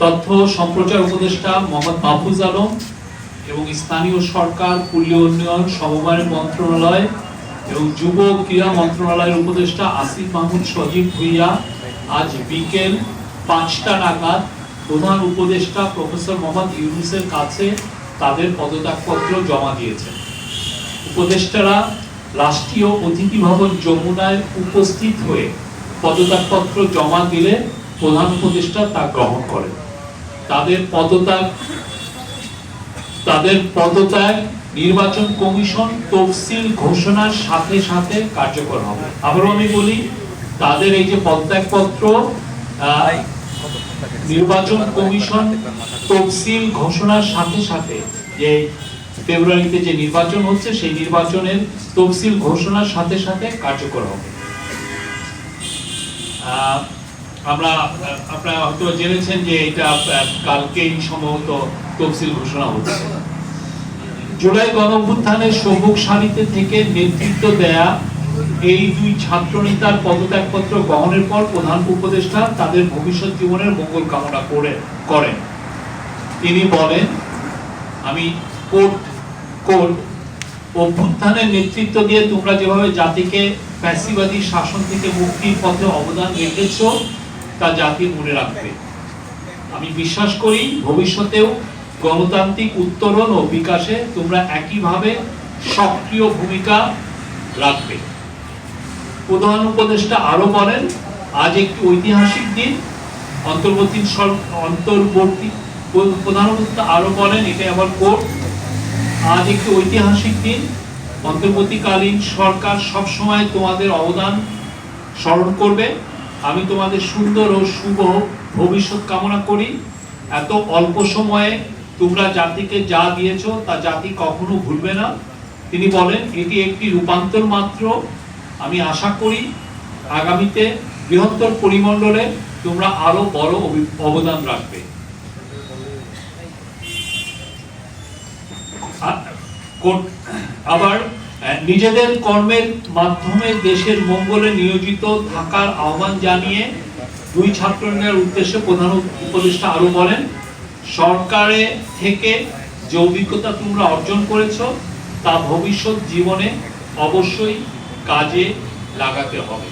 তথ্য সম্প্রচার উপদেষ্টা মোহাম্মদ মাহফুজ আলম এবং স্থানীয় সরকার, পল্লী উন্নয়ন, সমবায় মন্ত্রণালয় এবং যুব ক্রীড়া মন্ত্রণালয়ের উপদেষ্টা আসিফ মাহমুদ সজীব ভুইয়া আজ বিকেল 5টা নাগাদ প্রধান উপদেষ্টা প্রফেসর মোহাম্মদ ইউনূসের কাছে তাদের পদত্যাগপত্র জমা দিয়েছেন। উপদেষ্টারা রাষ্ট্রীয় অতিথি ভবন যমুনায় উপস্থিত হয়ে পদত্যাগপত্র জমা দিলে প্রধান উপদেষ্টা তা গ্রহণ করেন। তাদের পদত্যাগ নির্বাচন কমিশন তফসিল ঘোষণার সাথে সাথে কার্যকর হবে। আবারও আমি বলি, তাদের এই যে পদত্যাগপত্র নির্বাচন কমিশন তফসিল ঘোষণার সাথে সাথে, যে ফেব্রুয়ারিতে যে নির্বাচন হচ্ছে সেই নির্বাচনের তফসিল ঘোষণার সাথে সাথে কার্যকর হবে। আপনারা হয়তো জেনেছেন যে এটা কালকেই সম্ভবত তফসিল ঘোষণা হচ্ছে। জুলাই গণঅভ্যুত্থানের সবুজ সারিতে থেকে নেতৃত্ব দেয়া এই দুই ছাত্রনেতার পদত্যাগপত্র গ্রহণের পর প্রধান উপদেষ্টা তাদের ভবিষ্যৎ জীবনের মঙ্গল কামনা করেন। তিনি বলেন, আমি অভ্যুত্থানের নেতৃত্ব দিয়ে তোমরা যেভাবে জাতিকে ফ্যাসিবাদী শাসন থেকে মুক্তির পথে অবদান রেখেছ তা জাতি মনে রাখবে। আমি বিশ্বাস করি ভবিষ্যতেও গণতান্ত্রিক উত্তরণ ও বিকাশে তোমরা একইভাবে সক্রিয় ভূমিকা রাখবে। প্রধান উপদেষ্টা আরো বলেন, আজ একটি ঐতিহাসিক দিন। প্রধান উপদেষ্টা আরো বলেন, এটা আবার কোর্ট, আজ একটি ঐতিহাসিক দিন। অন্তর্বর্তীকালীন সরকার সবসময় তোমাদের অবদান স্মরণ করবে। আমি তোমাদের সুন্দর ও শুভ ভবিষ্যৎ কামনা করি। এত অল্প সময়ে তোমরা জাতিকে যা দিয়েছো তা জাতি কখনো ভুলবে না। তিনি বলেন, এটি একটি রূপান্তর মাত্র। আমি আশা করি আগামীতে বৃহত্তর পরিমণ্ডলে তোমরা আরো বড় অবদান রাখবে। আবার নিজেদের কর্মের মাধ্যমে দেশের মঙ্গলে নিয়োজিত থাকার আহ্বান জানিয়ে দুই ছাত্রনেতার উদ্দেশ্যে প্রধান উপদেষ্টা আরো বলেন, সরকারে থেকে যে অভিজ্ঞতা তোমরা অর্জন করেছ তা ভবিষ্যৎ জীবনে অবশ্যই কাজে লাগাতে হবে।